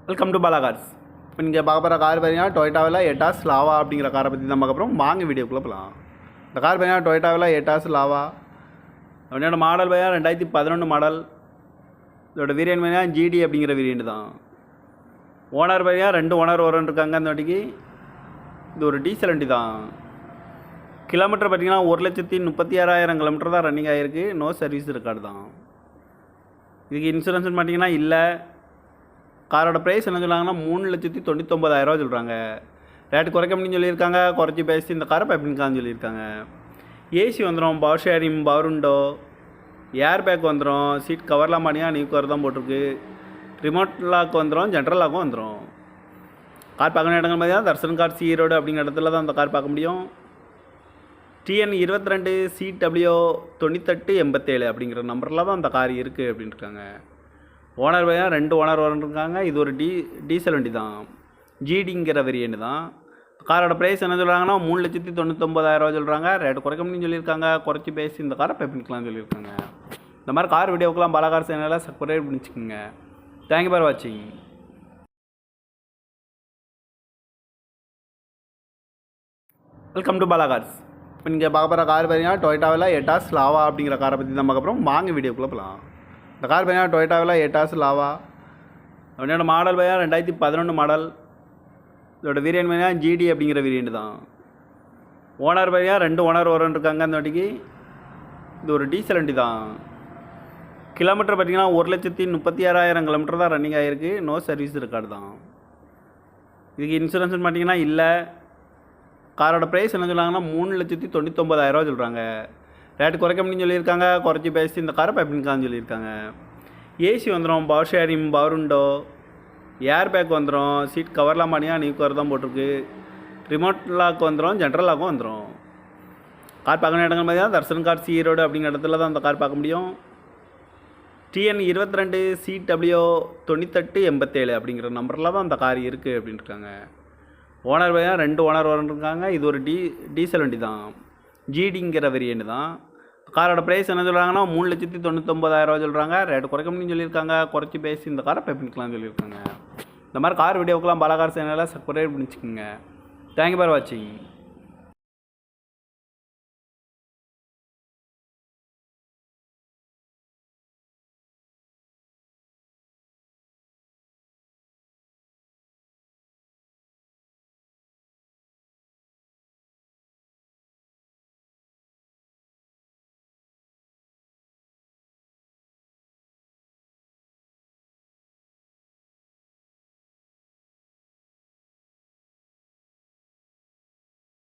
Welcome to Bala cars. இப்போ நீங்கள் பார்க்க போகிற கார் பார்த்தீங்கன்னா டொயோட்டாவில் எட்டாஸ் லாவா அப்படிங்கிற காரை பற்றி தான் பார்க்க போகிறோம். வாங்க வீடியோக்குள்ளே போகலாம். இந்த கார் பார்த்தீங்கன்னா டொயோட்டாவில் எட்டாஸ் லாவா என்னோட மாடல் பார்த்தீங்கன்னா 2011 மாடல். இதோட வேரியன்ட் பார்த்தீங்கன்னா ஜிடி அப்படிங்கிற வேரியன்ட் தான். ஓனர் பார்த்தீங்கன்னா 2 ஓனர் இருக்காங்க. அந்த வண்டிக்கு இது ஒரு டீசல் வண்டி தான். கிலோமீட்டர் பார்த்தீங்கன்னா 1,36,000 கிலோமீட்டர் தான் ரன்னிங் ஆகிருக்கு. நோ சர்வீஸ் ரெக்கார்டு தான். இதுக்கு இன்சூரன்ஸ்னு பார்த்தீங்கன்னா இல்லை. காரோட ப்ரைஸ் என்ன சொல்கிறாங்கன்னா 3,99,000 சொல்கிறாங்க. ரேட்டு குறைக்க முடியும்னு சொல்லியிருக்காங்க. குறைச்சி பேசி இந்த காரை பைப்பின்கான்னு சொல்லியிருக்காங்க. ஏசி வந்துடும், power sharing, power window, air bag வந்துடும், சீட் கவர்லாம் பண்ணியாக நியூ கவர் தான் போட்டிருக்கு. ரிமோட் லாக் வந்துடும், ஜென்ரல் லாக்கும் வந்துடும். கார் பார்க்கணும் இடங்கள் பார்த்தீங்கன்னா தர்சன் கார் ஈரோடு அப்படிங்கிற இடத்துல தான் அந்த கார் பார்க்க முடியும். TN 22 CW 9887 அப்படிங்கிற நம்பரில் தான் அந்த கார் இருக்குது அப்படின்னு இருக்காங்க. ஓனர் பார்த்தீங்கன்னா 2 ஓனர் இருக்காங்க. இது ஒரு டீசல் வண்டி தான். ஜிடிங்கிற வேரியன்ட் தான். காரோட ப்ரைஸ் என்ன சொல்கிறாங்கன்னா 3,99,000 சொல்கிறாங்க. ரேட்டு குறைக்க முடியும்னு சொல்லியிருக்காங்க. குறைச்சி பேசி இந்த காரை பைப்பின்கலாம்னு சொல்லியிருக்காங்க. இந்த மாதிரி கார் வீடியோக்கெலாம் பாலா கார் சேனலில் சப்ஸ்கிரைப் பண்ணிச்சுக்கோங்க. தேங்க்யூ ஃபார் வாட்சிங். Welcome to Bala cars. இப்போ நீங்கள் பார்க்க போகிற கார் பார்த்தீங்கன்னா டொயோட்டாவில் எட்டாஸ் லாவா அப்படிங்கிற காரை பற்றி தான் பார்க்க போகிறோம். வாங்க வீடியோக்குள்ளே போகலாம். இந்த கார் பார்த்தீங்கன்னா டொயோட்டாவில் எட்டாஸ் லாவா என்னோட மாடல் பார்த்தீங்கன்னா 2011 மாடல். இதோட வேரியன்ட் பார்த்தீங்கன்னா ஜிடி அப்படிங்கிற வேரியன்ட் தான். ஓனர் பார்த்தீங்கன்னா 2 ஓனர் இருக்காங்க. அந்த வண்டிக்கு இது ஒரு டீசல் வண்டி தான். கிலோமீட்டர் பார்த்தீங்கன்னா 1,36,000 கிலோமீட்டர் தான் ரன்னிங் ஆகிருக்கு. நோ சர்வீஸ் ரெக்கார்டு தான். இதுக்கு இன்சூரன்ஸ்னு பார்த்தீங்கன்னா இல்லை. காரோட ப்ரைஸ் என்ன சொல்கிறாங்கன்னா 3,99,000 சொல்கிறாங்க. ரேட்டு குறைக்க முடியும்னு சொல்லியிருக்காங்க. குறைச்சி பேசி இந்த காரை பைப்பின்கான்னு சொல்லியிருக்காங்க. ஏசி வந்துடும், power sharing, power window, air bag வந்துடும், சீட் கவர்லாம் பண்ணியாக நியூ கவர் தான் போட்டிருக்கு. ரிமோட் லாக் வந்துடும், ஜென்ரல் லாக்கும் வந்துடும். கார் பார்க்கணும் இடங்கள் பார்த்தீங்கன்னா தர்சன் கார் ஈரோடு அப்படிங்கிற இடத்துல தான் அந்த கார் பார்க்க முடியும். TN 22 CW 9887 அப்படிங்கிற நம்பரில் தான் அந்த கார் இருக்குது அப்படின்னு இருக்காங்க. ஓனர் பார்த்தீங்கன்னா 2 ஓனர் இருக்காங்க. இது ஒரு டீசல் வண்டி தான். ஜிடிங்கிற வேரியன்ட் தான். காரோட ப்ரைஸ் என்ன சொல்கிறாங்கன்னா 3,99,000 சொல்கிறாங்க. ரேட்டு குறைக்க முடியும்னு சொல்லியிருக்காங்க. குறைச்சி பேசி இந்த காரை பைப்பின்கலாம்னு சொல்லியிருக்காங்க. இந்த மாதிரி கார் வீடியோக்கெலாம் பாலா கார் சேனலில் சப்ஸ்கிரைப் பண்ணிச்சுக்கோங்க. தேங்க்யூ ஃபார் வாட்சிங்.